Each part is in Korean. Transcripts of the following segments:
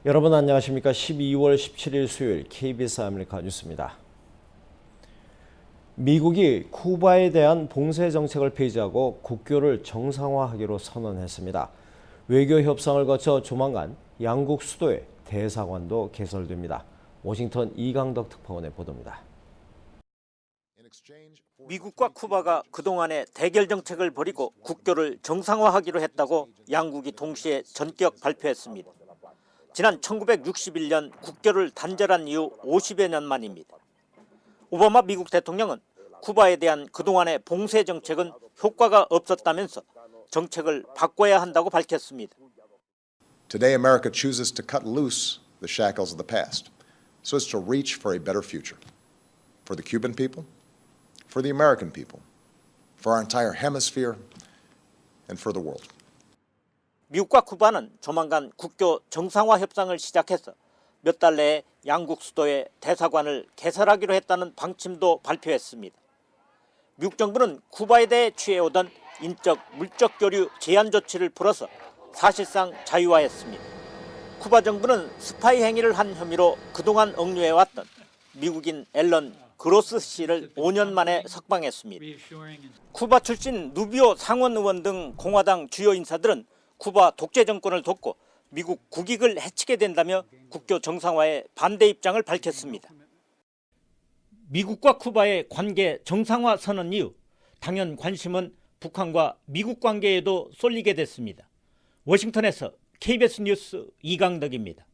여러분 안녕하십니까? 12월 17일 수요일 KBS 아메리카 뉴스입니다. 미국이 쿠바에 대한 봉쇄 정책을 폐지하고 국교를 정상화하기로 선언했습니다. 외교 협상을 거쳐 조만간 양국 수도에 대사관도 개설됩니다. 워싱턴 이강덕 특파원의 보도입니다. 미국과 쿠바가 그동안의 대결 정책을 버리고 국교를 정상화하기로 했다고 양국이 동시에 전격 발표했습니다. 지난 1961년 국교를 단절한 이후 50여 년 만입니다. 오바마 미국 대통령은 쿠바에 대한 그동안의 봉쇄 정책은 효과가 없었다면서 정책을 바꿔야 한다고 밝혔습니다. Today America chooses to cut loose the shackles of the past so as to reach for a better future for the Cuban people, for the American people, for our entire hemisphere and for the world. 미국과 쿠바는 조만간 국교 정상화 협상을 시작해서 몇 달 내에 양국 수도에 대사관을 개설하기로 했다는 방침도 발표했습니다. 미국 정부는 쿠바에 대해 취해오던 인적, 물적 교류 제한 조치를 풀어서 사실상 자유화했습니다. 쿠바 정부는 스파이 행위를 한 혐의로 그동안 억류해왔던 미국인 앨런 그로스 씨를 5년 만에 석방했습니다. 쿠바 출신 누비오 상원 의원 등 공화당 주요 인사들은 쿠바 독재 정권을 돕고 미국 국익을 해치게 된다며 국교 정상화에 반대 입장을 밝혔습니다. 미국과 쿠바의 관계 정상화 선언 이후 당연 관심은 북한과 미국 관계에도 쏠리게 됐습니다. 워싱턴에서 KBS 뉴스 이강덕입니다.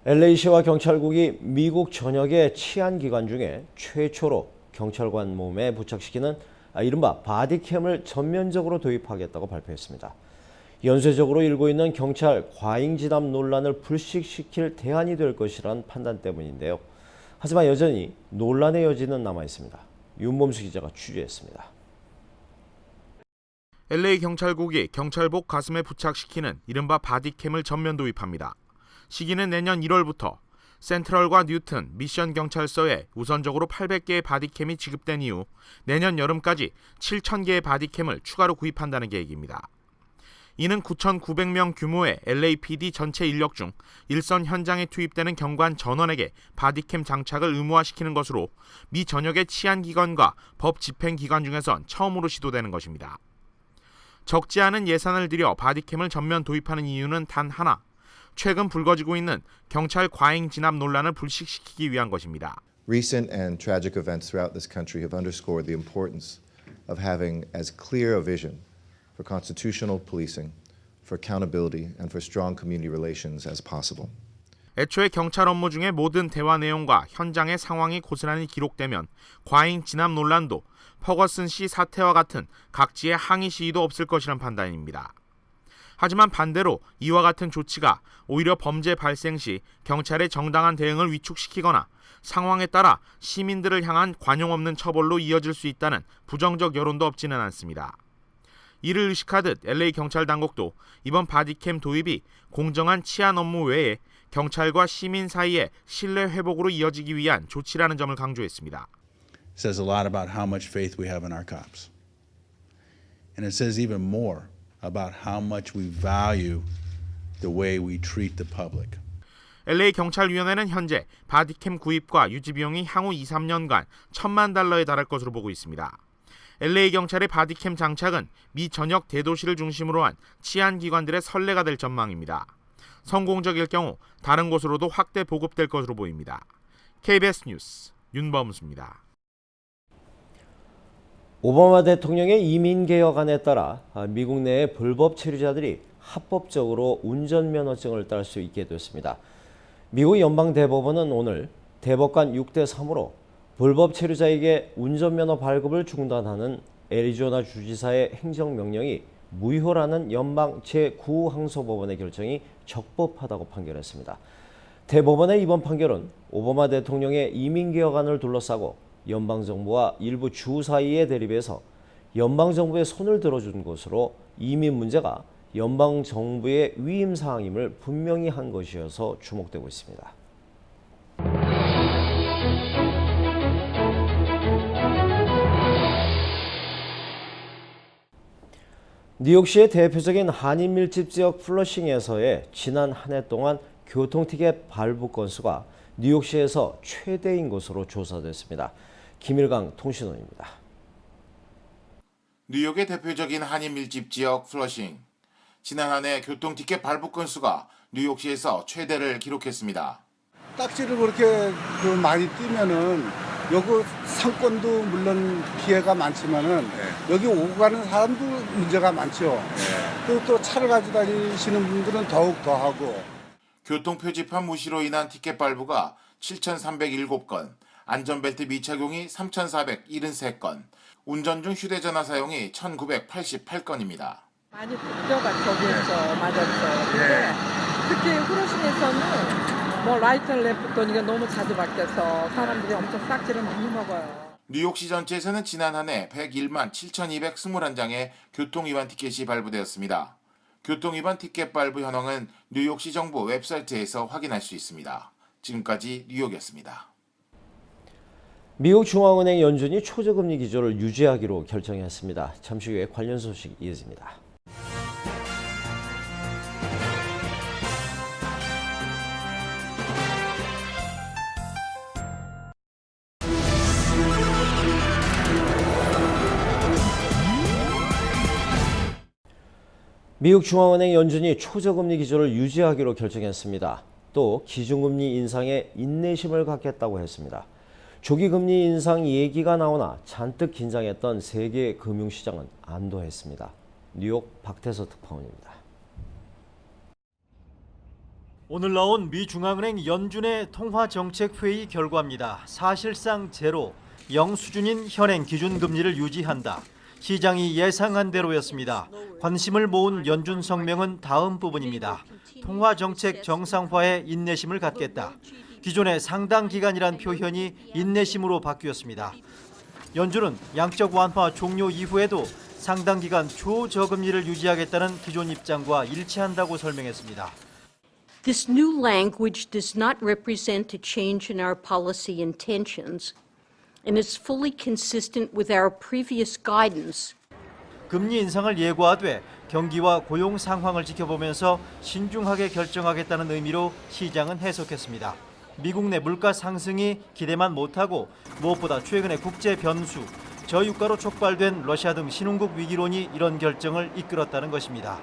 LA시와 경찰국이 미국 전역의 치안기관 중에 최초로 경찰관 몸에 부착시키는 이른바 바디캠을 전면적으로 도입하겠다고 발표했습니다. 연쇄적으로 일고 있는 경찰 과잉 진압 논란을 불식시킬 대안이 될 것이란 판단 때문인데요. 하지만 여전히 논란의 여지는 남아 있습니다. 윤범수 기자가 취재했습니다. LA 경찰국이 경찰복 가슴에 부착시키는 이른바 바디캠을 전면 도입합니다. 시기는 내년 1월부터 센트럴과 뉴튼, 미션 경찰서에 우선적으로 800개의 바디캠이 지급된 이후 내년 여름까지 7,000개의 바디캠을 추가로 구입한다는 계획입니다. 이는 9,900명 규모의 LAPD 전체 인력 중 일선 현장에 투입되는 경관 전원에게 바디캠 장착을 의무화시키는 것으로 미 전역의 치안기관과 법 집행기관 중에선 처음으로 시도되는 것입니다. 적지 않은 예산을 들여 바디캠을 전면 도입하는 이유는 단 하나, 최근 불거지고 있는 경찰 과잉 진압 논란을 불식시키기 위한 것입니다. Recent and tragic events throughout this country have underscored the importance of having as clear a vision for constitutional policing, for accountability, and for strong community relations as possible. 애초에 경찰 업무 중에 모든 대화 내용과 현장의 상황이 고스란히 기록되면 과잉 진압 논란도 퍼거슨 씨 사태와 같은 각지의 항의 시위도 없을 것이란 판단입니다. 하지만 반대로 이와 같은 조치가 오히려 범죄 발생 시 경찰의 정당한 대응을 위축시키거나 상황에 따라 시민들을 향한 관용 없는 처벌로 이어질 수 있다는 부정적 여론도 없지는 않습니다. 이를 의식하듯 LA 경찰 당국도 이번 바디캠 도입이 공정한 치안 업무 외에 경찰과 시민 사이의 신뢰 회복으로 이어지기 위한 조치라는 점을 강조했습니다. It says a lot about how much faith we have in our cops. And it says even more about how much we value the way we treat the public. LA 경찰위원회는 현재 바디캠 구입과 유지 비용이 향후 2-3년간 $1,000,000에 달할 것으로 보고 있습니다. LA 경찰의 바디캠 장착은 미 전역 대도시를 중심으로 한 치안기관들의 선례가 될 전망입니다. 성공적일 경우 다른 곳으로도 확대 보급될 것으로 보입니다. KBS 뉴스 윤범수입니다. 오바마 대통령의 이민개혁안에 따라 미국 내의 불법 체류자들이 합법적으로 운전면허증을 딸 수 있게 됐습니다. 미국 연방대법원은 오늘 대법관 6대3으로 불법 체류자에게 운전면허 발급을 중단하는 애리조나 주지사의 행정명령이 무효라는 연방 제9항소법원의 결정이 적법하다고 판결했습니다. 대법원의 이번 판결은 오바마 대통령의 이민개혁안을 둘러싸고 연방정부와 일부 주 사이의 대립에서 연방정부의 손을 들어준 것으로 이민 문제가 연방정부의 위임사항임을 분명히 한 것이어서 주목되고 있습니다. 뉴욕시의 대표적인 한인 밀집 지역 플러싱에서의 지난 한 해 동안 교통티켓 발부 건수가 뉴욕시에서 최대인 것으로 조사됐습니다. 김일강 통신원입니다. 뉴욕의 대표적인 한인 밀집 지역 플러싱. 지난 한 해 교통티켓 발부 건수가 뉴욕시에서 최대를 기록했습니다. 딱지를 그렇게 많이 띄면은 여기 상권도 물론 피해가 많지만은 여기 오고 가는 사람도 문제가 많죠. 그리고 또 차를 가지고 다니시는 분들은 더욱 더 하고. 교통 표지판 무시로 인한 티켓 발부가 7,307건, 안전벨트 미착용이 3,473건, 운전 중 휴대전화 사용이 1,988건입니다. 많이 뛰어갔죠, 맞았죠. 근데 특히 후르신에서는 라이트 랩부터 너무 자주 바뀌어서 사람들이 엄청 싹지를 많이 먹어요. 뉴욕시 전체에서는 지난 한 해 101만 7,221장의 교통위반 티켓이 발부되었습니다. 교통위반 티켓 발부 현황은 뉴욕시 정부 웹사이트에서 확인할 수 있습니다. 지금까지 뉴욕이었습니다. 미국 중앙은행 연준이 초저금리 기조를 유지하기로 결정했습니다. 잠시 후에 관련 소식 이어집니다. 미국 중앙은행 연준이 초저금리 기조를 유지하기로 결정했습니다. 또 기준금리 인상에 인내심을 갖겠다고 했습니다. 조기 금리 인상 얘기가 나오나 잔뜩 긴장했던 세계 금융시장은 안도했습니다. 뉴욕 박태서 특파원입니다. 오늘 나온 미 중앙은행 연준의 통화정책회의 결과입니다. 사실상 제로, 0 수준인 현행 기준금리를 유지한다. 시장이 예상한 대로였습니다. 관심을 모은 연준 성명은 다음 부분입니다. 통화정책 정상화에 인내심을 갖겠다. 기존의 상당 기간이란 표현이 인내심으로 바뀌었습니다. 연준은 양적 완화 종료 이후에도 상당 기간 초저금리를 유지하겠다는 기존 입장과 일치한다고 설명했습니다. This new language does not represent a change in our policy intentions and is fully consistent with our previous guidance. 금리 인상을 예고하되 경기와 고용 상황을 지켜보면서 신중하게 결정하겠다는 의미로 시장은 해석했습니다. 미국 내 물가 상승이 기대만 못하고 무엇보다 최근의 국제 변수, 저유가로 촉발된 러시아 등 신흥국 위기론이 이런 결정을 이끌었다는 것입니다.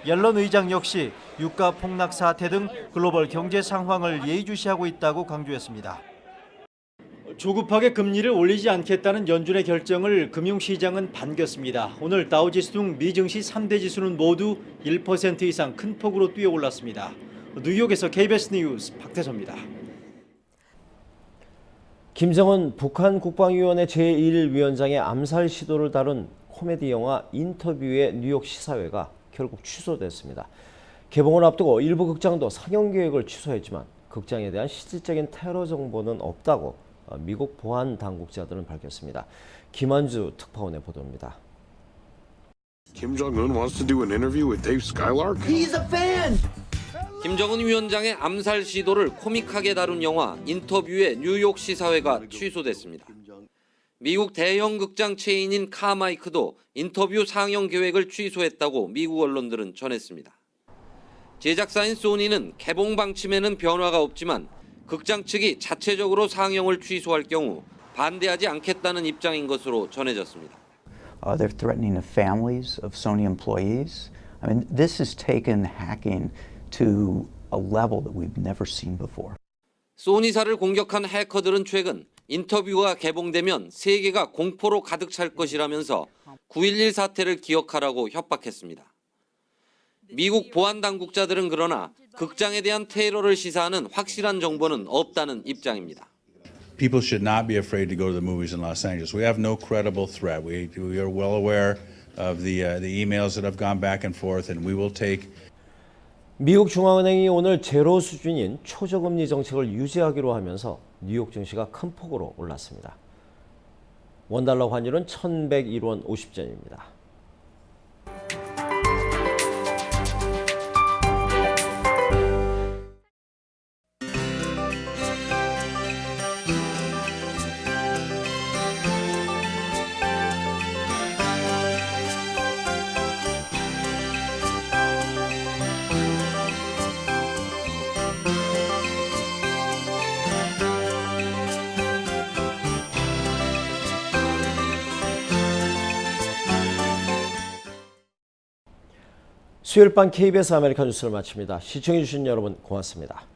옐런 의장 역시 유가 폭락 사태 등 글로벌 경제 상황을 예의주시하고 있다고 강조했습니다. 조급하게 금리를 올리지 않겠다는 연준의 결정을 금융시장은 반겼습니다. 오늘 다우지수 등 미증시 3대 지수는 모두 1% 이상 큰 폭으로 뛰어올랐습니다. 뉴욕에서 KBS 뉴스 박태서입니다. 김정은 북한 국방위원회 제1위원장의 암살 시도를 다룬 코미디 영화 인터뷰의 뉴욕 시사회가 결국 취소됐습니다. 개봉을 앞두고 일부 극장도 상영 계획을 취소했지만 극장에 대한 실질적인 테러 정보는 없다고 미국 보안 당국자들은 밝혔습니다. 김한주 특파원의 보도입니다. Kim Jong-un wants to do an interview with Dave Skylark? He's a fan. 김정은 위원장의 암살 시도를 코믹하게 다룬 영화 인터뷰의 뉴욕 시사회가 취소됐습니다. 미국 대형 극장 체인인 카마이크도 인터뷰 상영 계획을 취소했다고 미국 언론들은 전했습니다. 제작사인 소니는 개봉 방침에는 변화가 없지만 극장 측이 자체적으로 상영을 취소할 경우 반대하지 않겠다는 입장인 것으로 전해졌습니다. They're threatening the families of Sony employees. I mean, this has taken hacking to a level that we've never seen before. 소니사를 공격한 해커들은 최근 인터뷰가 개봉되면 세계가 공포로 가득 찰 것이라면서 9.11 사태를 기억하라고 협박했습니다. 미국 보안 당국자들은 그러나 극장에 대한 테러를 시사하는 확실한 정보는 없다는 입장입니다. People should not be afraid to go to the movies in Los Angeles. We have no credible threat. We are well aware of the emails that have gone back and forth, and we will take. 미국 중앙은행이 오늘 제로 수준인 초저금리 정책을 유지하기로 하면서 뉴욕 증시가 큰 폭으로 올랐습니다. 원달러 환율은 1,101원 50전입니다. 수요일 밤 KBS 아메리카 뉴스를 마칩니다. 시청해주신 여러분 고맙습니다.